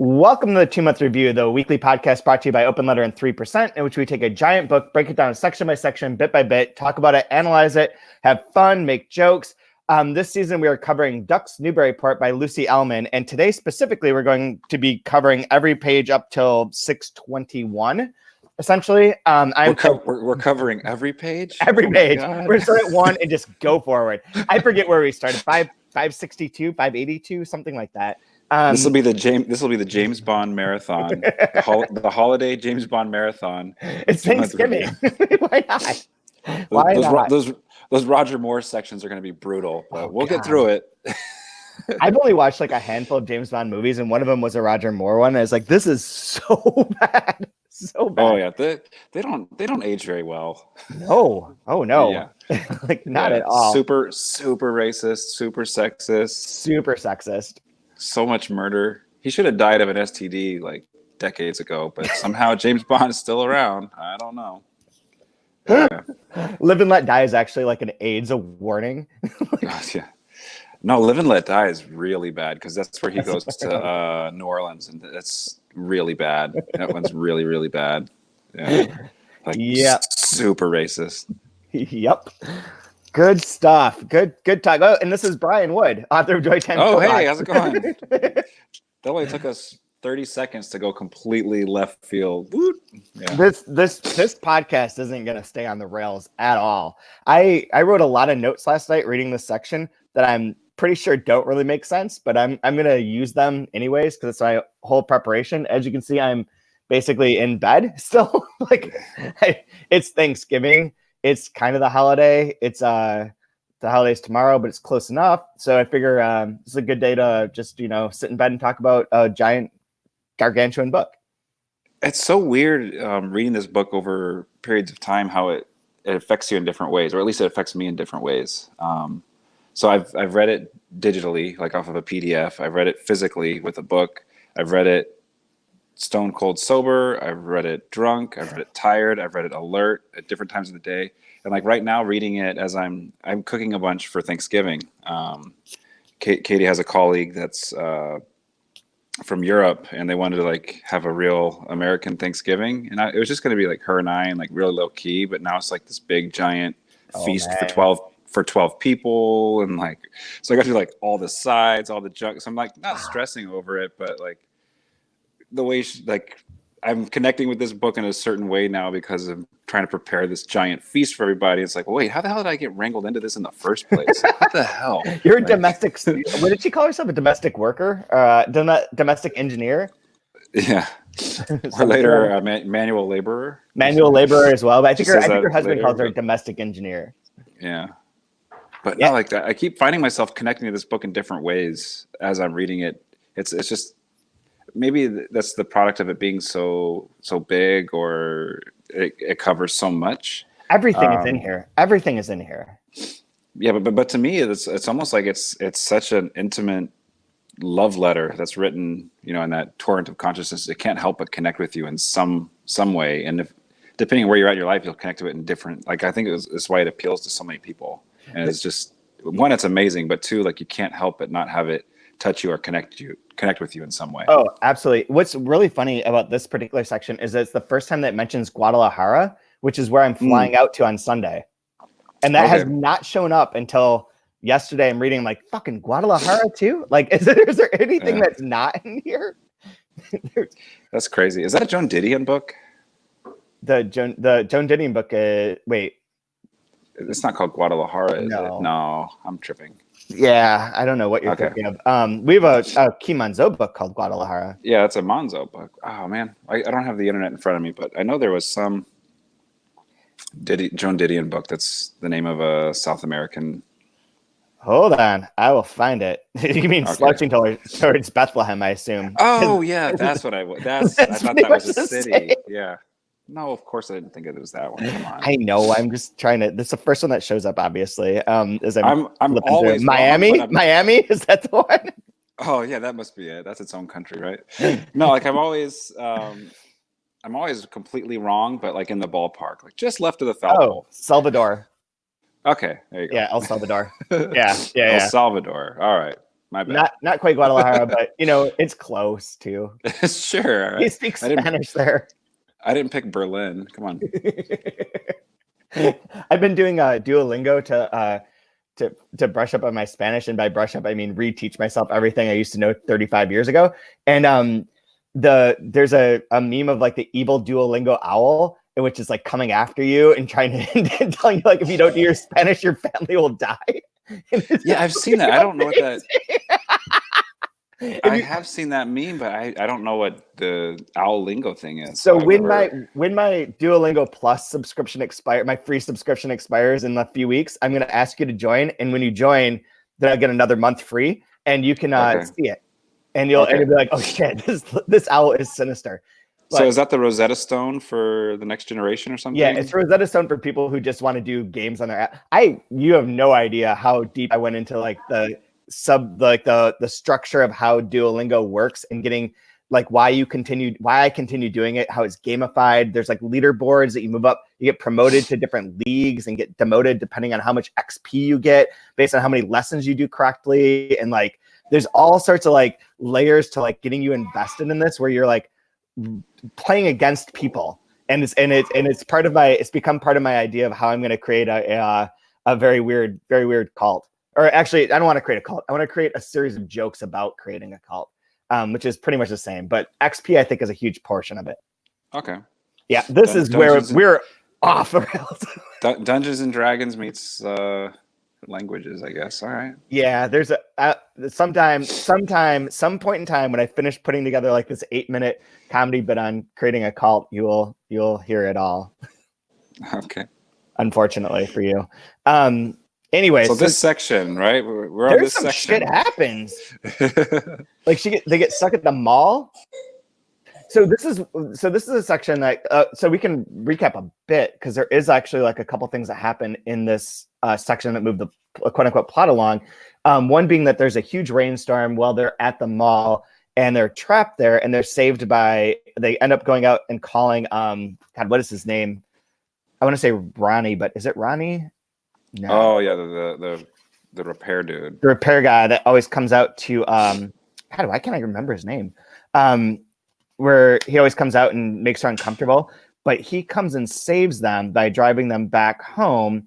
Welcome to the 2-month review, the weekly podcast brought to you by Open Letter and 3%, in which we take a giant book, break it down section by section, bit by bit, talk about it, analyze it, have fun, make jokes. This season, we are covering Duck's Newburyport by Lucy Ellmann. And today, specifically, we're going to be covering every page up till 621, essentially. We're covering every page? Every page. We're going to start at 1 and just go forward. I forget where we started. 562, 582, something like that. This will be the James Bond marathon, the holiday James Bond marathon. It's Thanksgiving. Why not? Why not? Those Roger Moore sections are going to be brutal, but we'll get through it. I've only watched like a handful of James Bond movies, and one of them was a Roger Moore one. I was like, this is so bad, so bad. Oh yeah, they don't age very well. No, oh no, yeah. Like not at all. Super racist, super sexist. So much murder. He should have died of an STD like decades ago, but somehow James Bond is still around. I don't know. Yeah. Live and Let Die is actually like an AIDS warning. Yeah. No, Live and Let Die is really bad because that's where he goes to New Orleans, and that's really bad. That one's really, really bad. Yeah. Like, super racist. Yep. Good stuff. Good talk. Oh, and this is Brian Wood, author of Joy Time. Oh, hey, how's it going? That only took us 30 seconds to go completely left field. Yeah. This podcast isn't going to stay on the rails at all. I wrote a lot of notes last night reading this section that I'm pretty sure don't really make sense, but I'm going to use them anyways because it's my whole preparation. As you can see, I'm basically in bed still. It's Thanksgiving. It's kind of the holiday. It's the holiday's tomorrow, but it's close enough. So I figure it's a good day to just, sit in bed and talk about a giant, gargantuan book. It's so weird reading this book over periods of time, how it affects you in different ways, or at least it affects me in different ways. So I've read it digitally, like off of a PDF. I've read it physically with a book. I've read it stone cold sober. I've read it drunk. I've read it tired. I've read it alert at different times of the day. And like right now, reading it as I'm cooking a bunch for Thanksgiving. Katie has a colleague that's from Europe, and they wanted to like have a real American Thanksgiving, and it was just going to be like her and I, and like really low key. But now it's like this big giant feast for 12 people, and like so I got to do like all the sides, all the junk. So I'm like not stressing over it, but like the way I'm connecting with this book in a certain way now because of trying to prepare this giant feast for everybody. It's like, well, wait, how the hell did I get wrangled into this in the first place? What the hell? You're a domestic. What did she call herself? A domestic worker? Domestic engineer? Yeah. Or later, a manual laborer. Manual laborer as well. But I think her husband calls her a domestic engineer. Yeah. But no, like I keep finding myself connecting to this book in different ways as I'm reading it. It's just maybe that's the product of it being so big, or it covers so much. Everything is in here. Everything is in here. Yeah, but to me, it's almost like it's such an intimate love letter that's written, in that torrent of consciousness. It can't help but connect with you in some way. And if depending on where you're at in your life, you'll connect to it in different. Like I think it's why it appeals to so many people. And it's just one, it's amazing, but two, like you can't help but not have it touch you or connect with you in some way. Oh, absolutely. What's really funny about this particular section is that it's the first time that it mentions Guadalajara, which is where I'm flying out to on Sunday. And that has not shown up until yesterday. I'm reading like fucking Guadalajara too. Like, is there anything that's not in here? That's crazy. Is that a Joan Didion book? The Joan Didion book. Wait. It's not called Guadalajara, is it? No, I'm tripping. Yeah, I don't know what you're thinking of. We have a Key Manzo book called Guadalajara. Yeah, it's a Manzo book. Oh man, I don't have the internet in front of me, but I know there was some Joan Didion book that's the name of a South American. Hold on, I will find it. You mean slouching towards Bethlehem, I assume. Oh yeah, that's what I thought that was a city. Yeah. No, of course I didn't think it was that one. Come on. I know. I'm just trying to. This is the first one that shows up, obviously. I'm always Miami. Miami, is that the one? Oh yeah, that must be it. That's its own country, right? No, like I'm always completely wrong, but like in the ballpark, like just left of the foul pole. Salvador. Okay, there you go. Yeah, El Salvador. Yeah. El Salvador. All right. My bad. Not quite Guadalajara, but it's close too. Sure. All right. He speaks Spanish there. I didn't pick Berlin. Come on. I've been doing Duolingo to brush up on my Spanish, and by brush up I mean reteach myself everything I used to know 35 years ago. And there's a meme of like the evil Duolingo owl, which is like coming after you and trying to and telling you like if you don't do your Spanish, your family will die. Yeah, I've seen that. I don't know what that. I have seen that meme, but I don't know what the owl lingo thing is. So when my Duolingo Plus subscription my free subscription expires in a few weeks, I'm going to ask you to join, and when you join, then I'll get another month free, and you can see it, and you'll be like, oh shit, this owl is sinister. But, so is that the Rosetta Stone for the next generation or something? Yeah, it's Rosetta Stone for people who just want to do games on their app. You have no idea how deep I went into like the structure of how Duolingo works and getting like why I continue doing it, how it's gamified. There's like leaderboards that you move up, you get promoted to different leagues and get demoted depending on how much XP you get based on how many lessons you do correctly. And like there's all sorts of like layers to like getting you invested in this where you're like playing against people. And it's become part of my idea of how I'm going to create a very weird cult. Or actually, I don't want to create a cult. I want to create a series of jokes about creating a cult, which is pretty much the same. But XP, I think, is a huge portion of it. Okay. Yeah, this is where we're off the rails. Dungeons and Dragons meets languages, I guess. All right. Yeah, there's some point in time when I finish putting together like this 8-minute comedy bit on creating a cult, you'll hear it all. Okay. Unfortunately for you. Anyway, so this section, right? We're on this section. Shit happens. Like they get stuck at the mall. So this is a section that so we can recap a bit because there is actually like a couple things that happen in this section that move the quote unquote plot along. One being that there's a huge rainstorm while they're at the mall and they're trapped there and they're saved by. They end up going out and calling. God, what is his name? I want to say Ronnie, but is it Ronnie? No. Oh yeah, the repair dude. The repair guy that always comes out to why can't I remember his name? Where he always comes out and makes her uncomfortable, but he comes and saves them by driving them back home.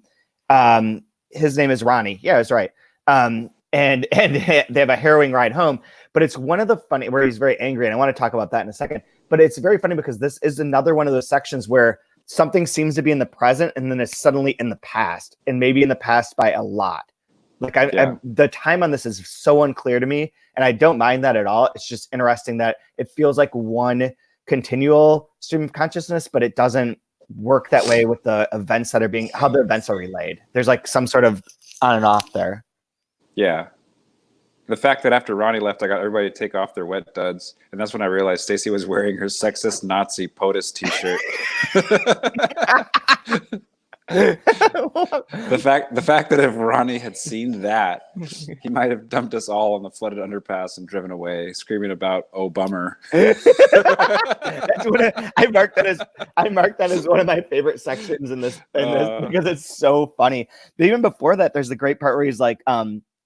His name is Ronnie. Yeah, that's right. And they have a harrowing ride home, but it's one of the funny where he's very angry, and I want to talk about that in a second. But it's very funny because this is another one of those sections where something seems to be in the present and then it's suddenly in the past, and maybe in the past by a lot. Like the time on this is so unclear to me, and I don't mind that at all. It's just interesting that it feels like one continual stream of consciousness, but it doesn't work that way with the events that are how the events are relayed. There's like some sort of on and off there. Yeah. The fact that after Ronnie left, I got everybody to take off their wet duds. And that's when I realized Stacey was wearing her sexist Nazi POTUS t-shirt. The fact that if Ronnie had seen that, he might have dumped us all on the flooded underpass and driven away, screaming about "oh bummer." That's I marked that as one of my favorite sections in this because it's so funny. But even before that, there's the great part where he's like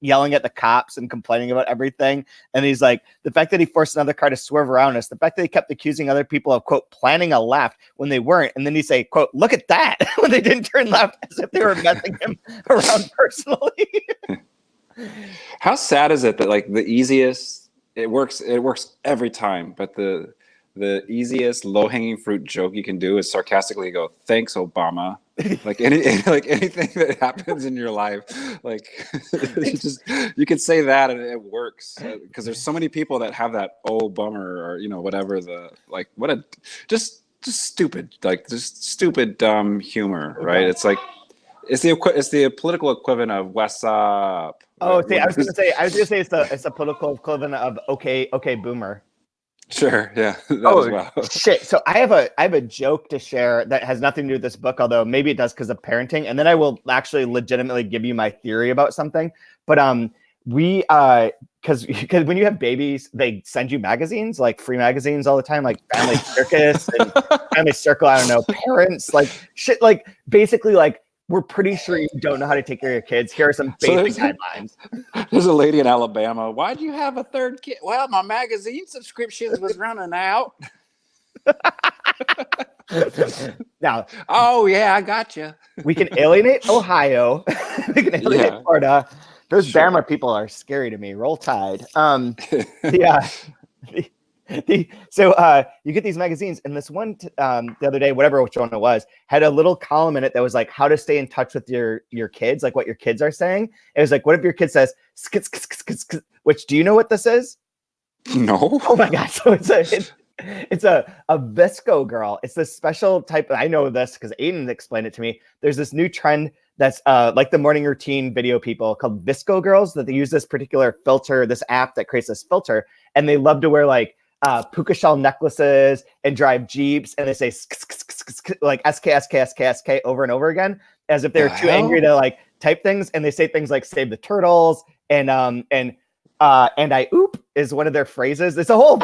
yelling at the cops and complaining about everything. And he's like, the fact that he forced another car to swerve around us, the fact that he kept accusing other people of, quote, planning a left when they weren't. And then he say, quote, look at that, when they didn't turn left, as if they were messing him around personally. How sad is it that like the easiest, it works every time, but the easiest low-hanging fruit joke you can do is sarcastically go, thanks, Obama. Like anything that happens in your life, like you can say that and it works because there's so many people that have that oh bummer or whatever just stupid dumb humor, right? It's like it's the political equivalent of what's up. Oh, see, I was gonna say it's the political equivalent of okay boomer. Sure, yeah. As well. Shit. So I have a joke to share that has nothing to do with this book, although maybe it does because of parenting. And then I will actually legitimately give you my theory about something. But we because when you have babies, they send you magazines, like free magazines all the time, like Family Circus and Family Circle. I don't know, parents, like shit, like basically like we're pretty sure you don't know how to take care of your kids. Here are some basic guidelines. There's a lady in Alabama. Why'd you have a third kid? Well, my magazine subscriptions was running out. Now, oh yeah, I got you. We can alienate Ohio. We can alienate Florida. Those Bama people are scary to me. Roll Tide. So you get these magazines, and this one the other day, whatever which one it was, had a little column in it that was like how to stay in touch with your kids, like what your kids are saying. It was like, what if your kid says which, do you know what this is? No. Oh my god! So it's a Vesco Girl. It's this special type. I know this because Aiden explained it to me. There's this new trend that's like the morning routine video people called Vesco Girls, that they use this particular filter, this app that creates this filter, and they love to wear like puka shell necklaces and drive Jeeps, and they say like SK over and over again, as if they're too angry to like type things, and they say things like save the turtles and I oop is one of their phrases. It's the whole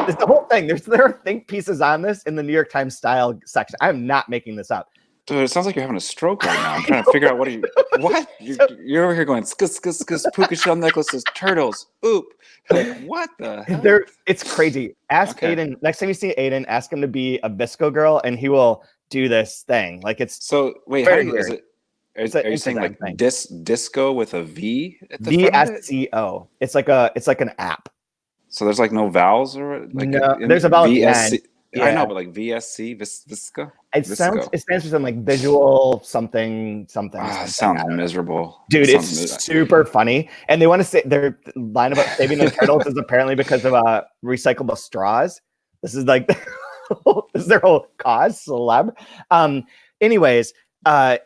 thing. There are think pieces on this in the New York Times style section. I'm not making this up. Dude, it sounds like you're having a stroke right now. I'm trying to figure out what you're over here going puka shell necklaces, turtles, oop. Like, what the hell? It's crazy. Ask Aiden. Next time you see Aiden, ask him to be a Visco girl, and he will do this thing. Like, it's so wait, how is it? Are you saying like disco with a V at the VSCO? It's like an app. So there's like no vowels or like no, there's a vowel at the end. Yeah. I know, but like VSC, Visca. It stands for something like visual something. Sounds miserable, dude. It's super funny, and they want to say their line about saving the turtles is apparently because of recyclable straws. This is like this is their whole cause, celeb. Anyways.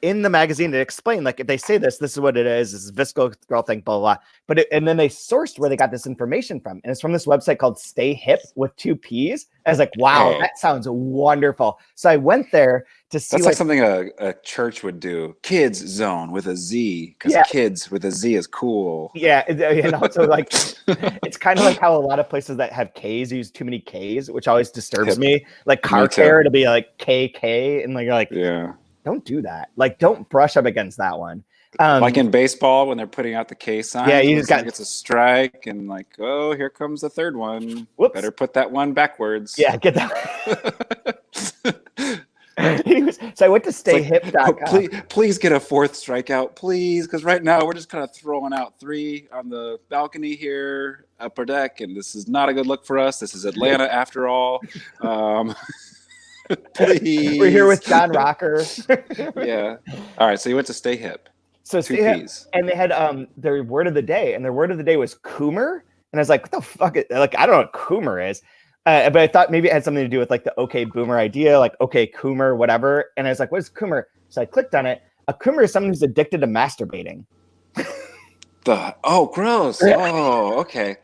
In the magazine, it explained, like, if they say this is what it is. This is Visco Girl thing, blah, blah, blah. And then they sourced where they got this information from. And it's from this website called Stay Hip with 2 P's. I was like, wow, that sounds wonderful. So I went there to see. That's like something a church would do. Kids zone with a Z, because kids with a Z is cool. Yeah. And also, like, it's kind of like how a lot of places that have K's use too many K's, which always disturbs me. Like car care to be like KK. And like, yeah. Don't do that. Like, don't brush up against that one. Like in baseball, when they're putting out the K sign, you just gets a strike, and like, oh, here comes the third one. Whoops. Better put that one backwards. Yeah, get that. So I went to stayhip.com. Please get a 4th strikeout, please, because right now we're just kind of throwing out 3 on the balcony here, upper deck, and this is not a good look for us. This is Atlanta after all. Please. We're here with John Rocker. Yeah. All right. So you went to Stay Hip. So Stay Hip, and they had their word of the day, and their word of the day was Coomer. And I was like, what the fuck? Like, I don't know what Coomer is. But I thought maybe it had something to do with like the OK Boomer idea, like OK Coomer, whatever. And I was like, what is Coomer? So I clicked on it. A Coomer is someone who's addicted to masturbating. Oh, gross. Oh, okay.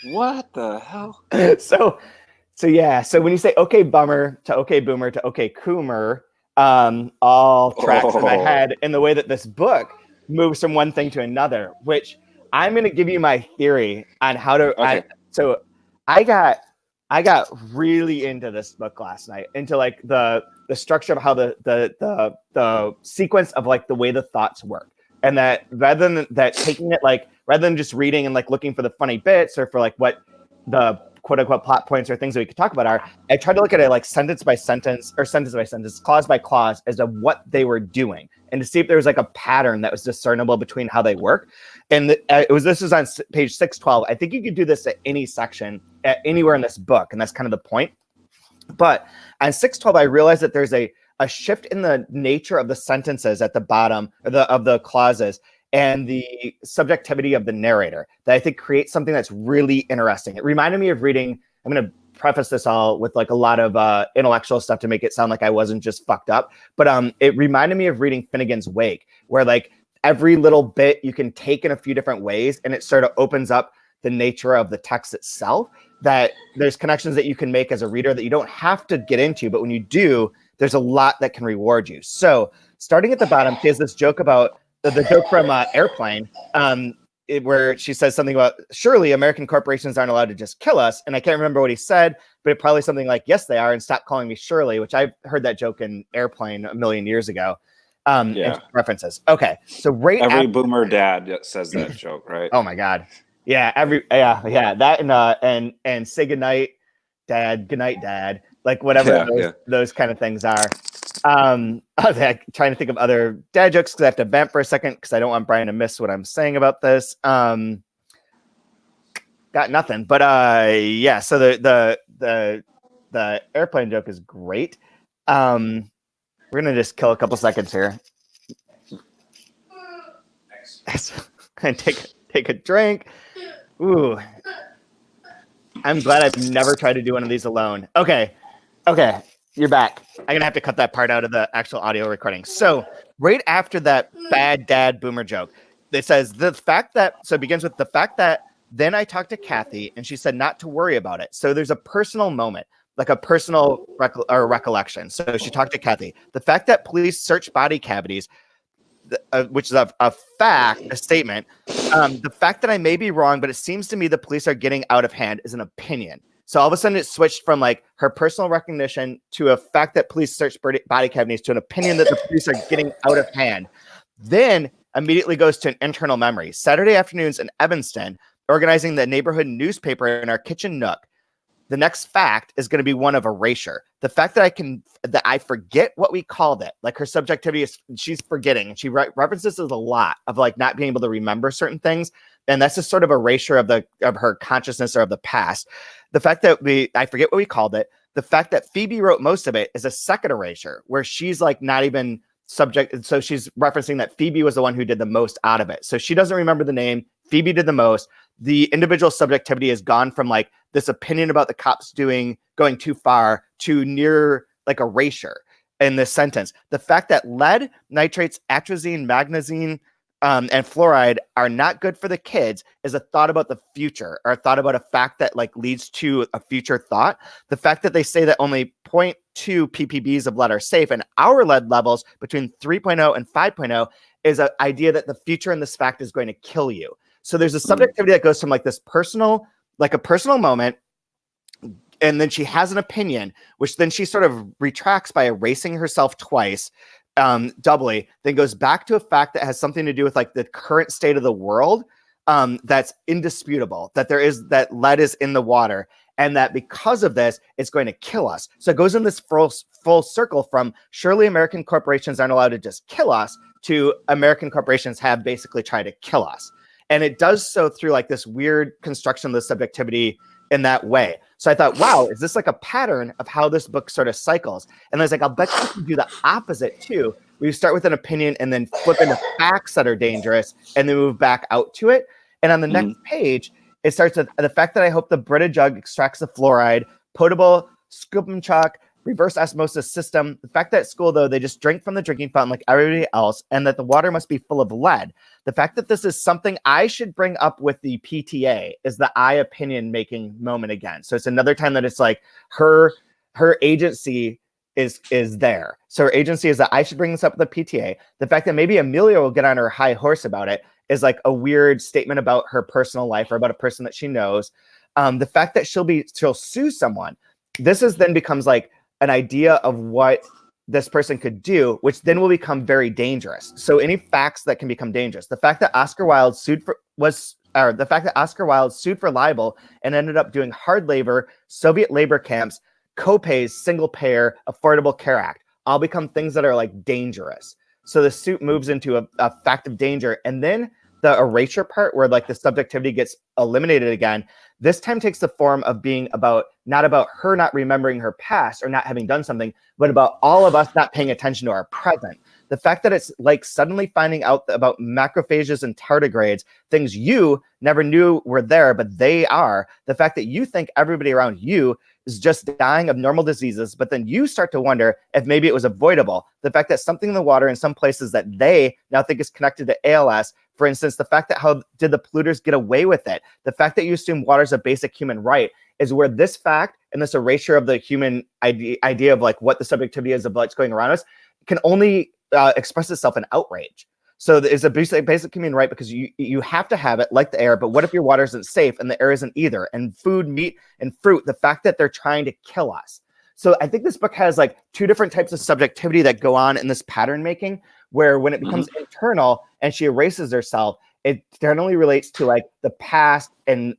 What the hell? So when you say okay bummer to okay boomer to okay coomer, all tracks in my head in the way that this book moves from one thing to another, which I'm going to give you my theory on how to. Okay. So I got really into this book last night, into like the structure of how the sequence of like the way the thoughts work. And that rather than just reading and like looking for the funny bits or for like what the quote unquote plot points or things that we could talk about I tried to look at it like sentence by sentence, clause by clause, as of what they were doing, and to see if there was like a pattern that was discernible between how they work. And this is on page 612. I think you could do this at any section, at anywhere in this book, and that's kind of the point. But on 612, I realized that there's a shift in the nature of the sentences at the bottom of the clauses, and the subjectivity of the narrator that I think creates something that's really interesting. It reminded me of reading, I'm going to preface this all with like a lot of intellectual stuff to make it sound like I wasn't just fucked up, but it reminded me of reading Finnegan's Wake, where like every little bit you can take in a few different ways, and it sort of opens up the nature of the text itself, that there's connections that you can make as a reader that you don't have to get into, but when you do, there's a lot that can reward you. So starting at the bottom, she has this joke about the joke from Airplane, where she says something about, surely American corporations aren't allowed to just kill us. And I can't remember what he said, but it probably something like, yes, they are, and stop calling me Shirley, which I've heard that joke in Airplane a million years ago. Yeah. references. Okay, so Every after, boomer dad says that joke, right? oh my god, yeah, that and say goodnight, dad, goodnight, dad, like whatever those kind of things are. I was like, trying to think of other dad jokes because I have to vamp for a second because I don't want Brian to miss what I'm saying about this. Got nothing, but yeah. So the airplane joke is great. We're gonna just kill a couple seconds here. And take a drink. Ooh, I'm glad I've never tried to do one of these alone. Okay, you're back. I'm gonna have to cut that part out of the actual audio recording. So right after that bad dad boomer joke, it says it begins with the fact that then I talked to Kathy and she said not to worry about it. So there's a personal moment, like a personal recollection. So she talked to Kathy. The fact that police search body cavities, which is a fact, a statement. The fact that I may be wrong, but it seems to me the police are getting out of hand is an opinion. So all of a sudden it switched from like her personal recognition to a fact that police search body cavities to an opinion that the police are getting out of hand. Then immediately goes to an internal memory. Saturday afternoons in Evanston, organizing the neighborhood newspaper in our kitchen nook. The next fact is going to be one of erasure. The fact that I forget what we called it, like her subjectivity is, she's forgetting. And she references this a lot of like not being able to remember certain things. And that's just sort of erasure of her consciousness or of the past. The fact that I forget what we called it. The fact that Phoebe wrote most of it is a second erasure where she's like not even subject. So she's referencing that Phoebe was the one who did the most out of it. So she doesn't remember the name. Phoebe did the most. The individual subjectivity has gone from like this opinion about the cops going too far to near like erasure in this sentence. The fact that lead, nitrates, atrazine, magnesium, and fluoride are not good for the kids is a thought about the future, or a thought about a fact that like leads to a future thought. The fact that they say that only 0.2 ppbs of lead are safe and our lead levels between 3.0 and 5.0 is an idea that the future in this fact is going to kill you. So there's a subjectivity that goes from like this personal, like a personal moment, and then she has an opinion, which then she sort of retracts by erasing herself twice, doubly, then goes back to a fact that has something to do with like the current state of the world, that's indisputable, that that lead is in the water, and that because of this, it's going to kill us. So it goes in this full circle from surely American corporations aren't allowed to just kill us to American corporations have basically tried to kill us. And it does so through like this weird construction of the subjectivity in that way. So I thought, wow, is this like a pattern of how this book sort of cycles? And I was like, I'll bet you can do the opposite too. We start with an opinion and then flip into facts that are dangerous and then move back out to it. And on the next page, it starts with the fact that I hope the Brita jug extracts the fluoride, potable scoop and chalk, reverse osmosis system. The fact that at school, though, they just drink from the drinking fountain like everybody else, and that the water must be full of lead. The fact that this is something I should bring up with the PTA is the I opinion making moment again. So it's another time that it's like her agency is there. So her agency is that I should bring this up with the PTA. The fact that maybe Amelia will get on her high horse about it is like a weird statement about her personal life or about a person that she knows. The fact that she'll sue someone. This then becomes like an idea of what this person could do, which then will become very dangerous. So any facts that can become dangerous. The fact that Oscar Wilde sued for libel and ended up doing hard labor, Soviet labor camps, co-pays, single payer, Affordable Care Act, all become things that are like dangerous. So the suit moves into a fact of danger. And then the erasure part where like the subjectivity gets eliminated again, this time takes the form of being not about her not remembering her past or not having done something, but about all of us not paying attention to our present. The fact that it's like suddenly finding out about macrophages and tardigrades, things you never knew were there, but they are. The fact that you think everybody around you is just dying of normal diseases, but then you start to wonder if maybe it was avoidable. The fact that something in the water in some places that they now think is connected to ALS, for instance, the fact that how did the polluters get away with it? The fact that you assume water is a basic human right is where this fact and this erasure of the human idea of like what the subjectivity is of what's going around us can only express itself in outrage. So it's a basic human right because you have to have it like the air, but what if your water isn't safe and the air isn't either? And food, meat, and fruit, the fact that they're trying to kill us. So I think this book has like two different types of subjectivity that go on in this pattern making, where when it becomes internal and she erases herself, it generally relates to like the past and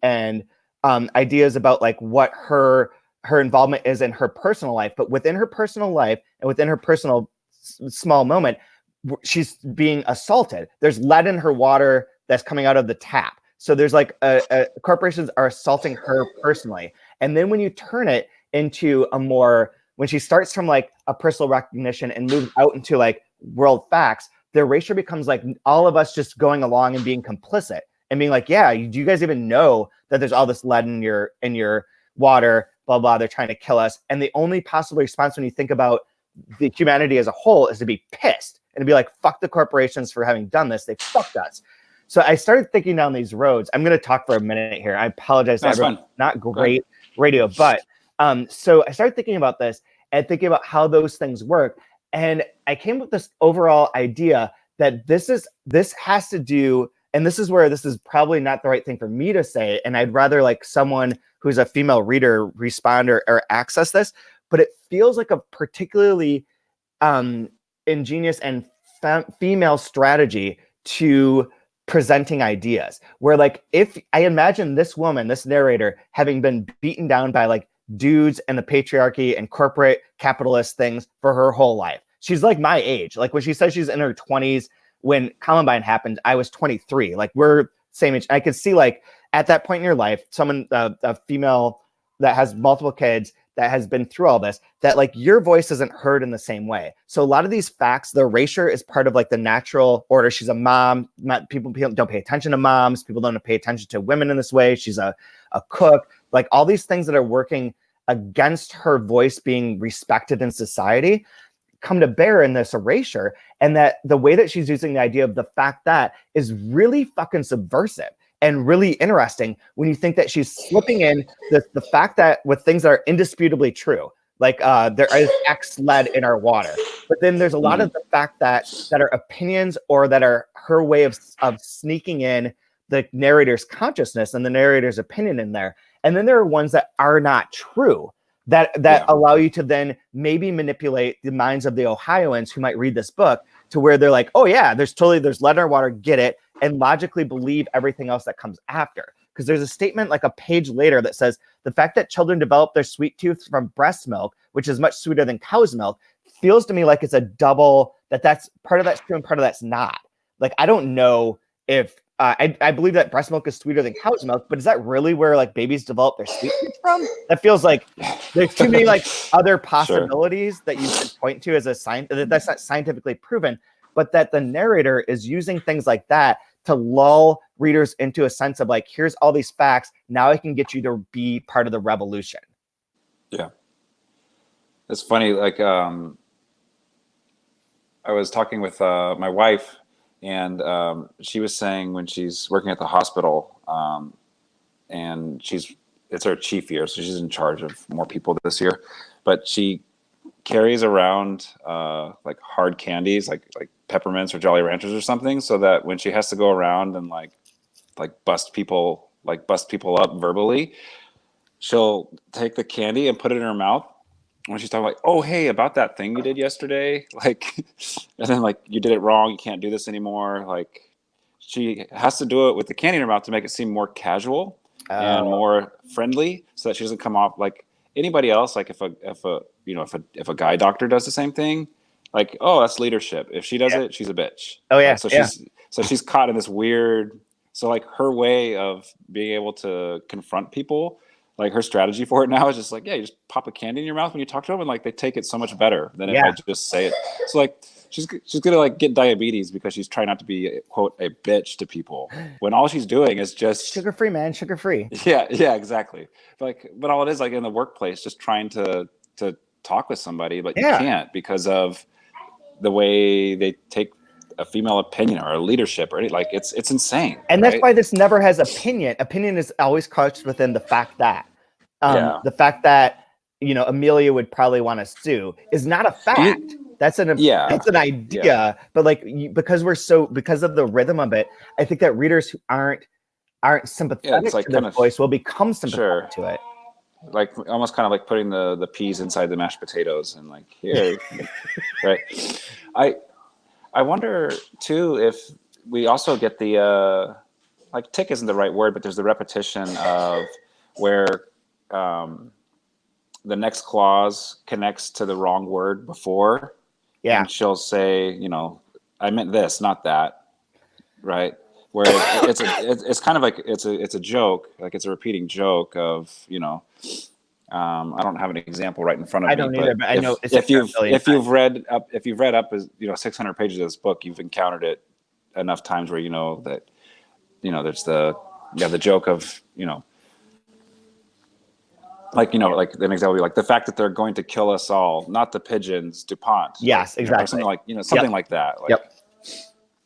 ideas about like what her involvement is in her personal life. But within her personal life and within her personal small moment, she's being assaulted. There's lead in her water that's coming out of the tap. So there's like corporations are assaulting her personally. And then when you turn it into a more, when she starts from like a personal recognition and moves out into like world facts, the erasure becomes like all of us just going along and being complicit and being like, yeah, do you guys even know that there's all this lead in your water, blah, blah, they're trying to kill us. And the only possible response when you think about the humanity as a whole is to be pissed and to be like, fuck the corporations for having done this. They fucked us. So I started thinking down these roads. I'm going to talk for a minute here. I apologize to everyone. Not great radio, but so I started thinking about this and thinking about how those things work. And I came with this overall idea that this has to do, and this is where this is probably not the right thing for me to say, and I'd rather like someone who's a female reader respond or access this, but it feels like a particularly ingenious and female strategy to presenting ideas, where like if I imagine this woman, this narrator, having been beaten down by like dudes and the patriarchy and corporate capitalist things for her whole life. She's like my age. Like when she says she's in her 20s, when Columbine happened, I was 23. Like we're same age. I could see like at that point in your life, someone, a female that has multiple kids, that has been through all this, that like your voice isn't heard in the same way. So a lot of these facts, the erasure is part of like the natural order. She's a mom. People don't pay attention to moms. People don't pay attention to women in this way. She's a cook. Like all these things that are working against her voice being respected in society come to bear in this erasure. And that the way that she's using the idea of the fact that is really fucking subversive and really interesting when you think that she's slipping in the fact that with things that are indisputably true, like there is X lead in our water, but then there's a lot of the fact that are opinions or that are her way of sneaking in the narrator's consciousness and the narrator's opinion in there. And then there are ones that are not true that allow you to then maybe manipulate the minds of the Ohioans who might read this book to where they're like, oh yeah, there's lead in our water, get it, and logically believe everything else that comes after. Because there's a statement like a page later that says, the fact that children develop their sweet tooth from breast milk, which is much sweeter than cow's milk, feels to me like it's a double, that's part of that's true and part of that's not. Like, I don't know if, I believe that breast milk is sweeter than cow's milk, but is that really where like babies develop their sweet tooth from? That feels like there's too many like other possibilities that you could point to as a sign that's not scientifically proven, but that the narrator is using things like that to lull readers into a sense of like, here's all these facts. Now I can get you to be part of the revolution. Yeah. It's funny. Like, I was talking with my wife, and she was saying when she's working at the hospital, and it's her chief year, so she's in charge of more people this year, but she carries around like hard candies, like peppermints or Jolly Ranchers or something, so that when she has to go around and like bust people up verbally, she'll take the candy and put it in her mouth when she's talking like, oh, hey, about that thing you did yesterday, like, and then like, you did it wrong, you can't do this anymore. Like, she has to do it with the candy in her mouth to make it seem more casual and more friendly, so that she doesn't come off like anybody else. Like if a guy doctor does the same thing, like, oh, that's leadership. If she does it, she's a bitch. Oh yeah. So she's caught in this weird. So like her way of being able to confront people, like her strategy for it now is just like, yeah, you just pop a candy in your mouth when you talk to them, and like they take it so much better than if I just say it. So like she's gonna like get diabetes because she's trying not to be quote a bitch to people when all she's doing is just sugar free, man, sugar free. Yeah, exactly. But all it is, like in the workplace, just trying to talk with somebody, but you can't because of the way they take a female opinion or a leadership or anything. Like it's insane. And that's why this never has opinion. Opinion is always couched within the fact that the fact that Amelia would probably want to sue is not a fact. That's an idea. But like because of the rhythm of it, I think that readers who aren't sympathetic to the voice will become sympathetic to it. Like almost kind of like putting the peas inside the mashed potatoes and like here, right? I wonder too if we also get the like tick isn't the right word, but there's the repetition of where the next clause connects to the wrong word before, Yeah. and she'll say, you know, I meant this, not that, right? Where it's kind of like it's a joke, like it's a repeating joke of, you know, I don't have an example right in front of I me, don't either, but I know it's if like a billion you've read up as, you know, 600 pages of this book, you've encountered it enough times where you know that, you know, there's the joke of, you know, like, you know, like an example, like the fact that they're going to kill us all, not the pigeons, DuPont. Yes, You know, exactly. or something like, you know, something Yep. like that. Like, Yep.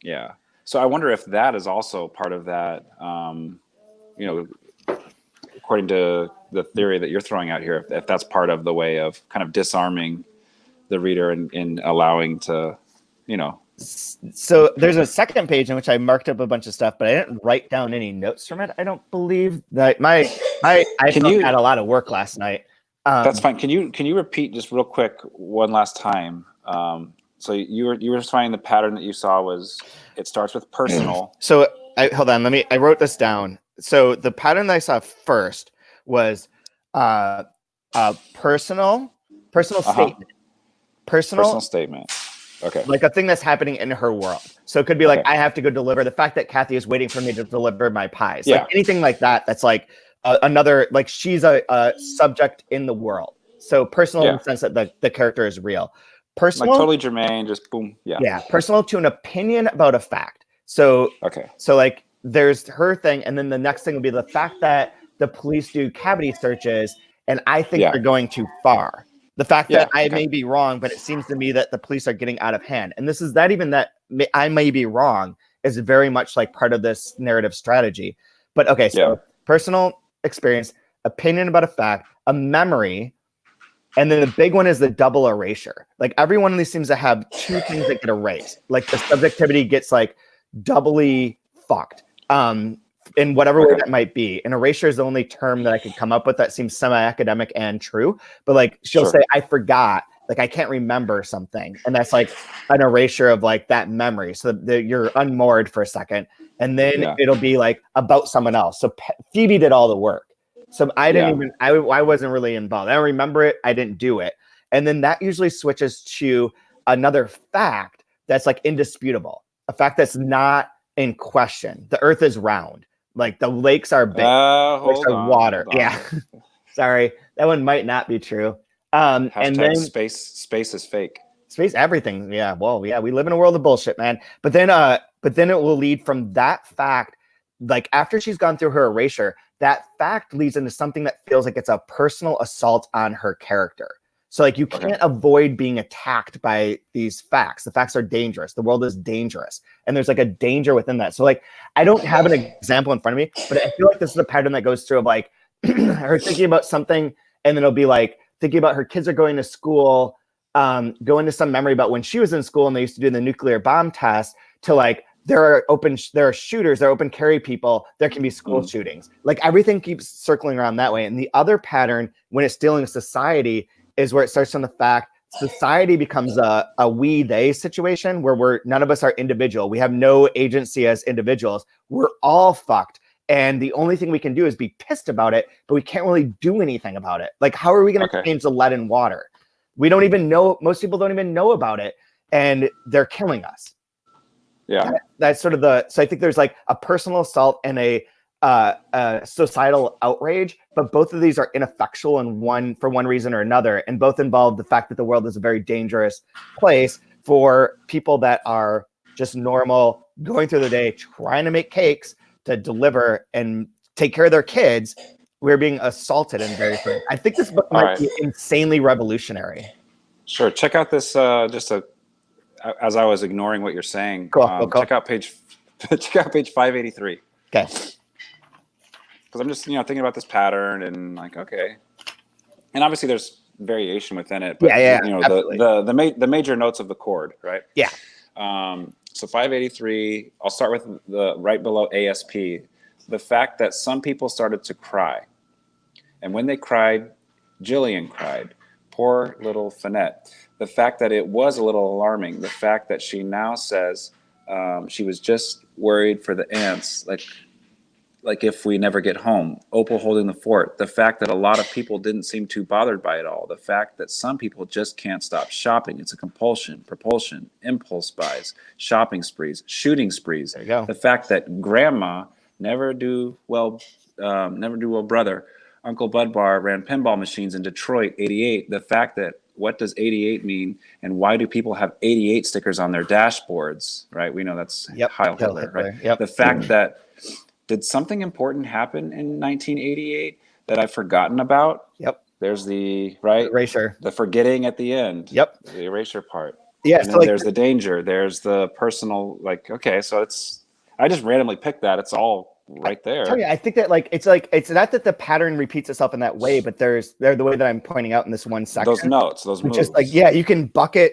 yeah. So I wonder if that is also part of that, you know, according to the theory that you're throwing out here, if that's part of the way of kind of disarming the reader and allowing to, you know. So there's a second page in which I marked up a bunch of stuff, but I didn't write down any notes from it. I don't believe that I had a lot of work last night. That's fine. Can you repeat just real quick one last time? So you were just finding the pattern that you saw was it starts with personal. So hold on, I wrote this down. So the pattern that I saw first was personal statement. Personal Statement. Okay. Like a thing that's happening in her world. So it could be like, I have to go deliver, the fact that Kathy is waiting for me to deliver my pies. Yeah. Like anything like that. That's like another, like she's a subject in the world. So personal in the sense that the character is real. Personal. Like totally germane, just boom. Yeah. Yeah. Personal to an opinion about a fact. So, so like there's her thing. And then the next thing will be the fact that the police do cavity searches and I think they're going too far. The fact that I may be wrong, but it seems to me that the police are getting out of hand. And this is that even that I may be wrong is very much like part of this narrative strategy. But okay, so personal experience, opinion about a fact, a memory, and then the big one is the double erasure. Like every one of these seems to have two things that get erased. Like the subjectivity gets like doubly fucked. In whatever way that might be. And erasure is the only term that I could come up with that seems semi-academic and true. But like she'll say, I forgot, like I can't remember something. And that's like an erasure of like that memory. So that you're unmoored for a second. And then it'll be like about someone else. So Phoebe did all the work. So I didn't even, I wasn't really involved. I don't remember it. I didn't do it. And then that usually switches to another fact that's like indisputable. A fact that's not in question. The earth is round. Like the lakes are big. Lakes are water. Yeah. Sorry. That one might not be true. And then space is fake. Space, everything. Yeah. Well, yeah, we live in a world of bullshit, man. But then it will lead from that fact, like after she's gone through her erasure, that fact leads into something that feels like it's a personal assault on her character. So like you can't avoid being attacked by these facts. The facts are dangerous. The world is dangerous. And there's like a danger within that. So like, I don't have an example in front of me, but I feel like this is a pattern that goes through of like her thinking about something and then it'll be like thinking about her kids are going to school, go into some memory about when she was in school and they used to do the nuclear bomb test to like, there are shooters, there are open carry people, there can be school shootings. Like everything keeps circling around that way. And the other pattern when it's dealing with society is where it starts from the fact society becomes a we they situation where none of us are individual. We have no agency as individuals. We're all fucked. And the only thing we can do is be pissed about it, but we can't really do anything about it. Like, how are we going to change the lead in water? We don't even know. Most people don't even know about it. And they're killing us. Yeah. That's sort of so I think there's like a personal assault and a societal outrage, but both of these are ineffectual for one reason or another, and both involve the fact that the world is a very dangerous place for people that are just normal, going through the day, trying to make cakes to deliver and take care of their kids. We're being assaulted in various ways. I think this book might be insanely revolutionary. Sure. Check out this, as I was ignoring what you're saying, cool. Check out page 583. Okay. Because I'm just, thinking about this pattern and like, okay. And obviously there's variation within it. But, the major notes of the chord, right? Yeah. So 583, I'll start with the right below ASP. The fact that some people started to cry. And when they cried, Jillian cried. Poor little Finette. The fact that it was a little alarming. The fact that she now says she was just worried for the ants, like if we never get home. Opal holding the fort. The fact that a lot of people didn't seem too bothered by it all. The fact that some people just can't stop shopping. It's a compulsion, propulsion, impulse buys, shopping sprees, shooting sprees. There you go. The fact that grandma never do well, brother. Uncle Budbar ran pinball machines in Detroit, 88. The fact that what does 88 mean, and why do people have 88 stickers on their dashboards, right? We know that's Heil Hitler, right? Yep. The fact that did something important happen in 1988 that I've forgotten about? Yep. There's the erasure, the forgetting at the end. Yep. The erasure part. Yeah. And then there's the danger. There's the personal, okay, so I just randomly picked that. It's all right there. I think that it's not that the pattern repeats itself in that way, but they're the way that I'm pointing out in this one section. Those notes, those moves. Just you can bucket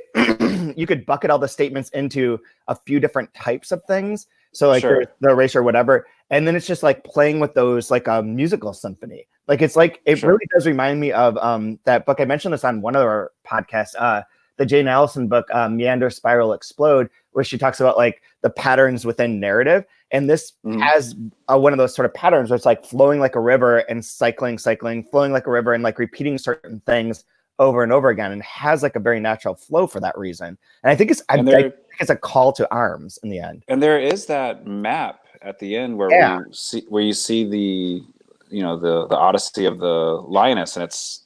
you could bucket all the statements into a few different types of things. So sure. the erasure, whatever. And then it's just playing with those like a musical symphony. It sure. really does remind me of that book. I mentioned this on one of our podcasts, the Jane Allison book, Meander, Spiral, Explode, where she talks about the patterns within narrative. And this has one of those sort of patterns where it's flowing like a river and cycling, flowing like a river and repeating certain things over and over again, and has a very natural flow for that reason. And I think I think it's a call to arms in the end. And there is that map at the end where you see the the odyssey of the lioness, and it's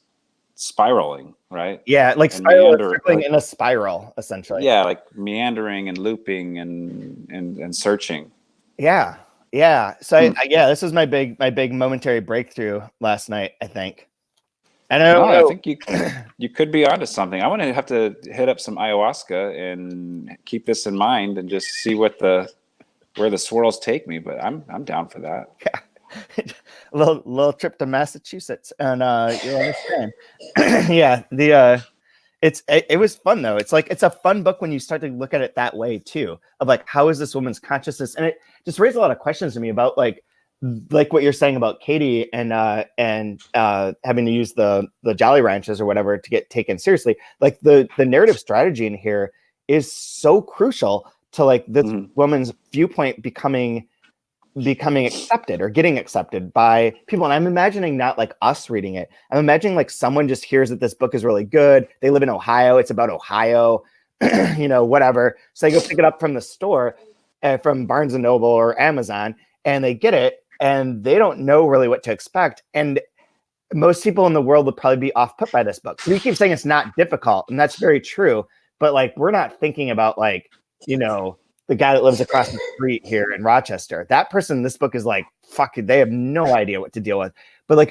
spiraling, right? Yeah, circling in a spiral, essentially. Yeah, meandering and looping and searching. Yeah. So this was my big momentary breakthrough last night, I think. And I think you could be onto something. I want to have to hit up some ayahuasca and keep this in mind and just see where the swirls take me. But I'm down for that. Yeah. a little trip to Massachusetts, and you'll understand. Yeah, it was fun though. It's a fun book when you start to look at it that way too, of how is this woman's consciousness, and it just raised a lot of questions to me about like what you're saying about Katie and having to use the Jolly Ranchers or whatever to get taken seriously. The narrative strategy in here is so crucial to this woman's viewpoint becoming accepted or getting accepted by people. And I'm imagining not us reading it. I'm imagining someone just hears that this book is really good. They live in Ohio. It's about Ohio, whatever. So they go pick it up from the store, from Barnes and Noble or Amazon, and they get it, and they don't know really what to expect. And most people in the world would probably be off put by this book. We keep saying it's not difficult, and that's very true. But we're not thinking about the guy that lives across the street here in Rochester. That person, this book is fuck, they have no idea what to deal with. But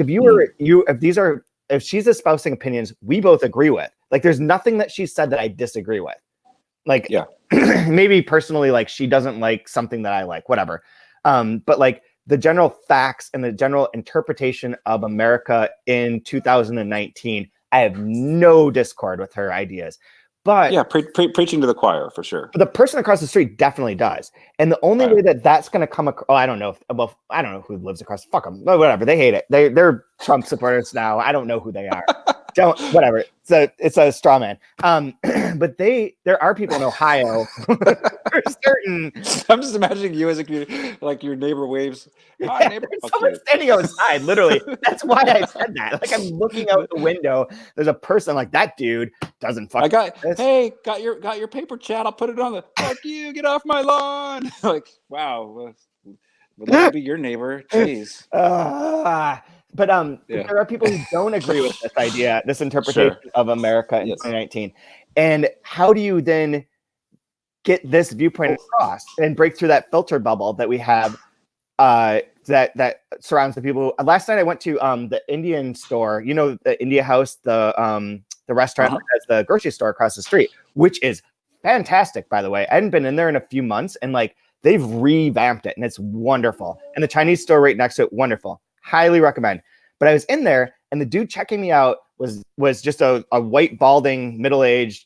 if she's espousing opinions we both agree with, there's nothing that she said that I disagree with. Maybe personally, she doesn't like something that I like, whatever. But the general facts and the general interpretation of America in 2019, I have no discord with her ideas. But yeah, preaching to the choir for sure. But the person across the street definitely does, and the only way that's going to come across, I don't know who lives across. Fuck them, whatever. They hate it. They're Trump supporters now. I don't know who they are. Whatever. It's a straw man. But there are people in Ohio. Certain. I'm just imagining you as a community, your neighbor waves. Hi, neighbor. Someone's standing outside. Literally, that's why I said that. I'm looking out the window. There's a person that dude doesn't fuck. Hey, got your paper chat. I'll put it on the. Fuck you! Get off my lawn. Wow. Would love to be your neighbor. Jeez. But there are people who don't agree with this idea, this interpretation of America in 2019. And how do you then get this viewpoint across and break through that filter bubble that we have that surrounds the people? Last night I went to the Indian store, the India House, the restaurant that has the grocery store across the street, which is fantastic, by the way. I hadn't been in there in a few months, and they've revamped it, and it's wonderful. And the Chinese store right next to it, wonderful. Highly recommend. But I was in there, and the dude checking me out was just a white, balding, middle-aged,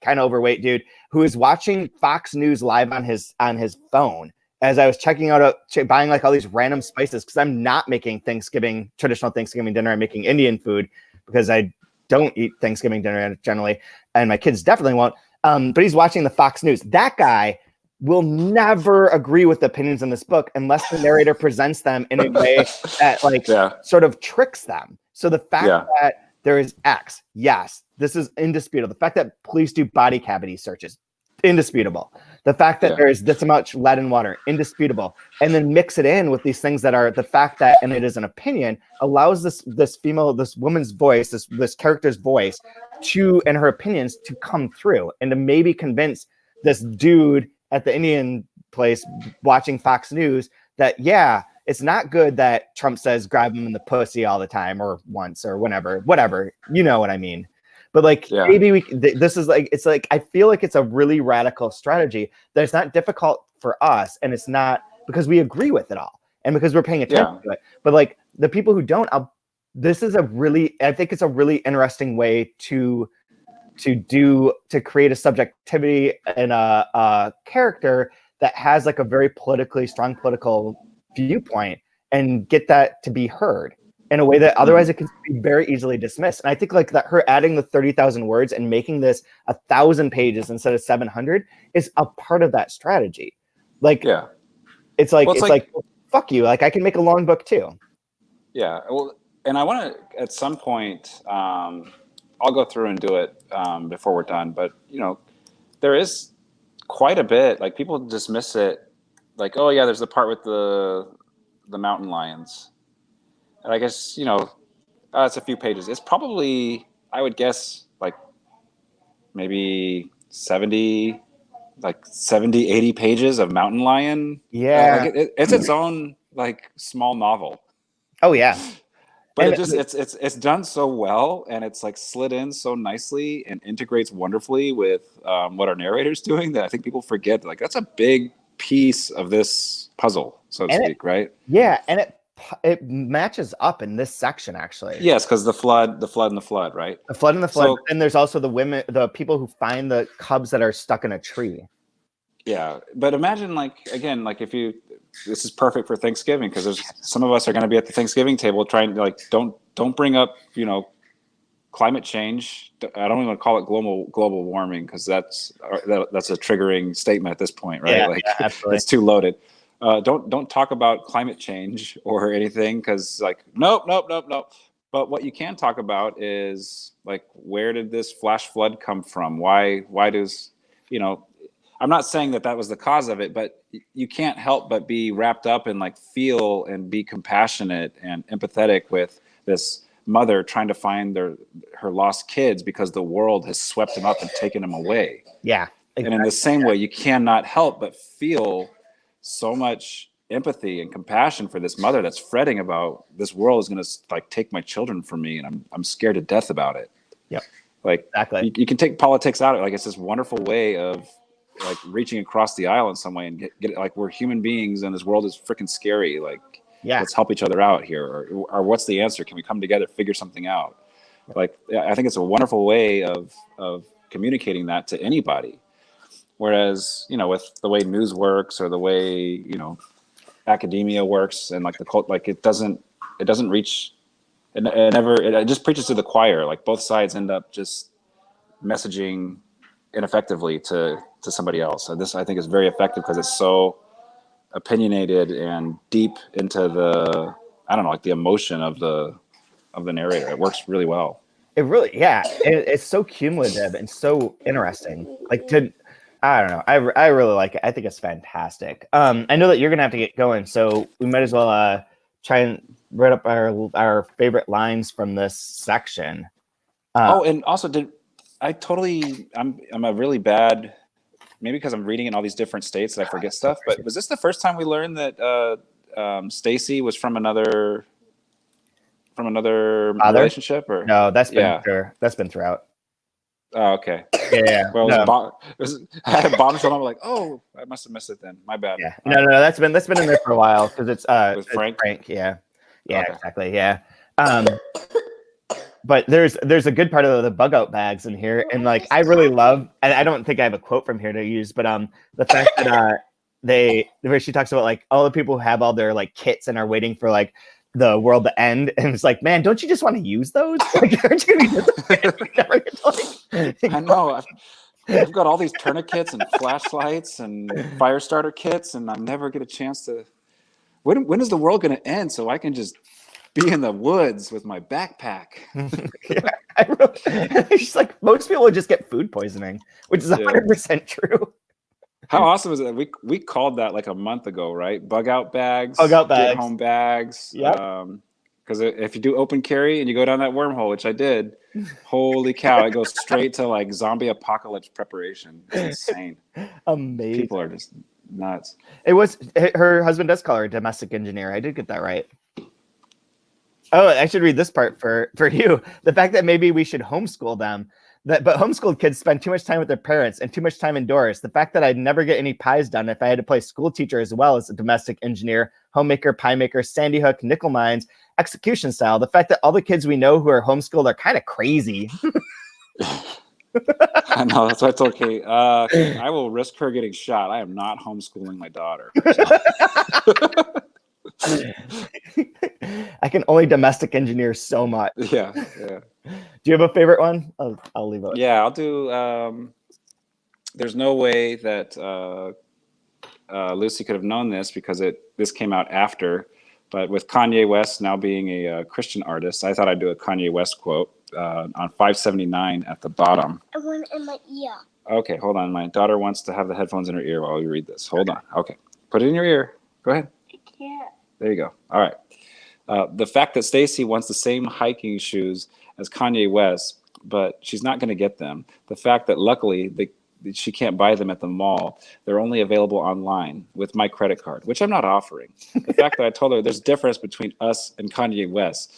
kind of overweight dude who was watching Fox News live on his phone as I was checking out, buying all these random spices, because I'm not making traditional Thanksgiving dinner. I'm making Indian food because I don't eat Thanksgiving dinner generally, and my kids definitely won't. But he's watching the Fox News. That guy will never agree with the opinions in this book unless the narrator presents them in a way that like sort of tricks them. So the fact that there is X, yes, this is indisputable. The fact that police do body cavity searches, indisputable. The fact that there is this much lead in water, indisputable. And then mix it in with these things that are the fact that, and it is an opinion, allows this woman's voice, this character's voice and her opinions to come through and to maybe convince this dude at the Indian place watching Fox News that, it's not good that Trump says grab him in the pussy all the time or once or whatever, you know what I mean? But like, maybe this is like, it's like, I feel like it's a really radical strategy that it's not difficult for us. And it's not because we agree with it all and because we're paying attention to it. But like the people who don't, I think it's a really interesting way to create a subjectivity and a character that has like a very strong political viewpoint and get that to be heard in a way that otherwise it can be very easily dismissed. And I think like that her adding the 30,000 words and making this 1,000 pages instead of 700 is a part of that strategy. Like, it's like, fuck you. Like I can make a long book too. Yeah. Well, and I want to, at some point, I'll go through and do it before we're done. But, there is quite a bit. Like people dismiss it like, oh, yeah, there's the part with the mountain lions. And I guess, it's a few pages. It's probably, I would guess, like maybe 70, 80 pages of mountain lion. Yeah. It's its own like small novel. Oh, yeah. But it's done so well, and it's like slid in so nicely and integrates wonderfully with what our narrator's doing that I think people forget. Like that's a big piece of this puzzle, so to speak, right? Yeah, and it matches up in this section actually. Yes, because the flood, and the flood, right? The flood and the flood, and there's also the people who find the cubs that are stuck in a tree. Yeah, but imagine this is perfect for Thanksgiving because there's some of us are going to be at the Thanksgiving table trying to don't bring up climate change. I don't even want to call it global warming because that's a triggering statement at this point, right? Yeah, absolutely. It's too loaded. Don't talk about climate change or anything because nope. But what you can talk about is like where did this flash flood come from? Why does I'm not saying that was the cause of it, but you can't help but be wrapped up and feel and be compassionate and empathetic with this mother trying to find her lost kids because the world has swept them up and taken them away. Yeah. Exactly. And in the same way, you cannot help but feel so much empathy and compassion for this mother that's fretting about this world is going to take my children from me, and I'm scared to death about it. Yep. Exactly. You can take politics out of it. It's this wonderful way of reaching across the aisle in some way and get it, we're human beings and this world is freaking scary. Let's help each other out here. Or what's the answer? Can we come together, figure something out? I think it's a wonderful way of communicating that to anybody. Whereas, with the way news works or the way, academia works and the cult, it doesn't reach, it just preaches to the choir. Both sides end up just messaging ineffectively to somebody else. So this I think is very effective because it's so opinionated and deep into the the emotion of the narrator. It works really well. It really, it's so cumulative and so interesting. I don't know. I really like it. I think it's fantastic. I know that you're gonna have to get going, so we might as well try and write up our favorite lines from this section. And also I'm a really bad, maybe because I'm reading in all these different states that I forget stuff, but was this the first time we learned that Stacy was from another relationship? Or no, that's been throughout. Oh, okay. Yeah. Well, I had a bombshell. I'm like, oh, I must have missed it then. My bad. Yeah. No, that's been in there for a while because it's with Frank. Yeah. Yeah. Okay. Exactly. Yeah. But there's a good part of the bug out bags in here, and I really love. And I don't think I have a quote from here to use, but the fact that where she talks about all the people who have all their kits and are waiting for the world to end, and it's like, man, don't you just want to use those? Like, aren't you gonna be disappointed if you never get to, like, I know. I've got all these tourniquets and flashlights and fire starter kits, and I never get a chance to. When is the world going to end so I can just be in the woods with my backpack? It's just like most people would just get food poisoning, which is 100% true. How awesome is it? We called that like a month ago, right? Bug out bags, get home bags. Yep. Because if you do open carry and you go down that wormhole, which I did, holy cow, it goes straight to like zombie apocalypse preparation. It's insane. Amazing. People are just nuts. It was her husband does call her a domestic engineer. I did get that right. Oh, I should read this part for you. The fact that maybe we should homeschool them. But homeschooled kids spend too much time with their parents and too much time indoors. The fact that I'd never get any pies done if I had to play school teacher as well as a domestic engineer, homemaker, pie maker, Sandy Hook, nickel mines, execution style. The fact that all the kids we know who are homeschooled are kind of crazy. I know. That's why I told Kate, I will risk her getting shot. I am not homeschooling my daughter. I can only domestic engineer so much. Yeah. Do you have a favorite one? I'll leave it. Yeah, I'll do. There's no way that Lucy could have known this because this came out after. But with Kanye West now being a Christian artist, I thought I'd do a Kanye West quote on 579 at the bottom. I want it in my ear. Okay, hold on. My daughter wants to have the headphones in her ear while we read this. Hold on. Okay, put it in your ear. Go ahead. I can't. There you go. All right. The fact that Stacy wants the same hiking shoes as Kanye West, but she's not going to get them. The fact that luckily she can't buy them at the mall. They're only available online with my credit card, which I'm not offering. The fact that I told her there's a difference between us and Kanye West.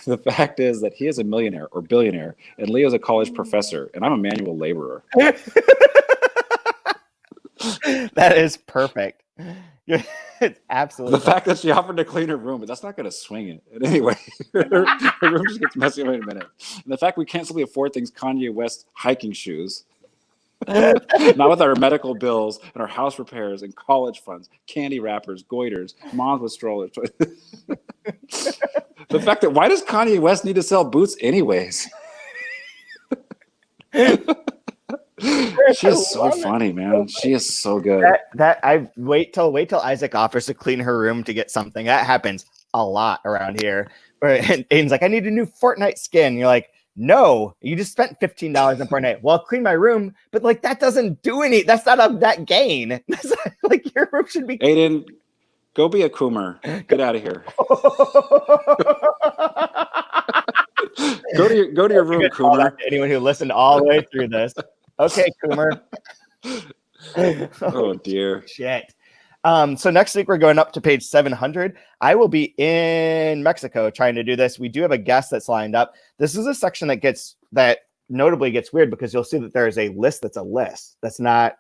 The fact is that he is a millionaire or billionaire, and Leo's a college professor, and I'm a manual laborer. That is perfect. It's absolutely the fact that she offered to clean her room, but that's not going to swing it. And anyway, her room just gets messy in a minute. And the fact we can't simply afford things Kanye West hiking shoes, not with our medical bills and our house repairs and college funds, candy wrappers, goiters, moms with strollers. The fact that why does Kanye West need to sell boots anyways? She is so funny, man. She is so good. That I wait till Isaac offers to clean her room to get something. That happens a lot around here. And Aiden's like, I need a new Fortnite skin. You're like, no, you just spent $15 on Fortnite. Well, clean my room, but like that doesn't do any. That's not a that gain. That's not, like your room should be. Aiden, go be a coomer. Get out of here. Go to your room, Coomer. Anyone who listened all the way through this. Okay, Coomer. Oh dear. Shit. So next week we're going up to page 700. I will be in Mexico trying to do this. We do have a guest that's lined up. This is a section that notably gets weird because you'll see that there is a list that's a list. That's no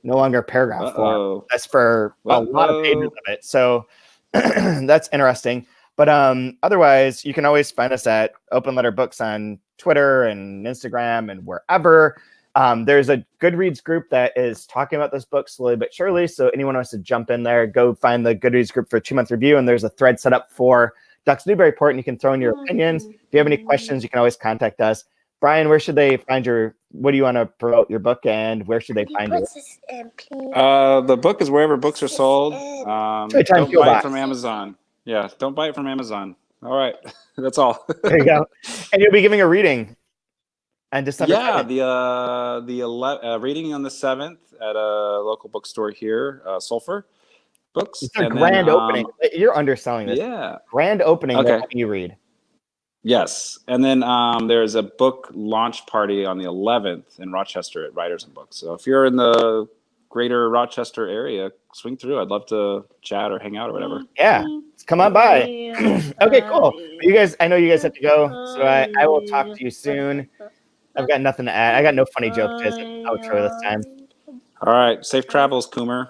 longer paragraph form. That's for a lot of pages of it. So that's interesting. But otherwise, you can always find us at Open Letter Books on Twitter and Instagram and wherever. There's a Goodreads group that is talking about this book slowly but surely. So anyone wants to jump in there, go find the Goodreads group for a 2-month review. And there's a thread set up for Ducks Newburyport, and you can throw in your opinions. If you have any questions, you can always contact us. Brian, where should they find what do you want to promote your book, and where should they find it? The book is wherever books are sold. Don't buy it from Amazon. Yeah, don't buy it from Amazon. All right. That's all. There you go. And you'll be giving a reading. And December 7th. The reading on the 7th at a local bookstore here, Sulphur Books. It's a grand opening. You're underselling this. Yeah. Grand opening. Okay. What you read? Yes. And then there's a book launch party on the 11th in Rochester at Writers and Books. So if you're in the greater Rochester area, swing through. I'd love to chat or hang out or whatever. Yeah. Come on by. Okay, cool. You guys, I know you guys have to go. So I will talk to you soon. I've got nothing to add. I got no funny joke to outro this time. All right. Safe travels, Coomer.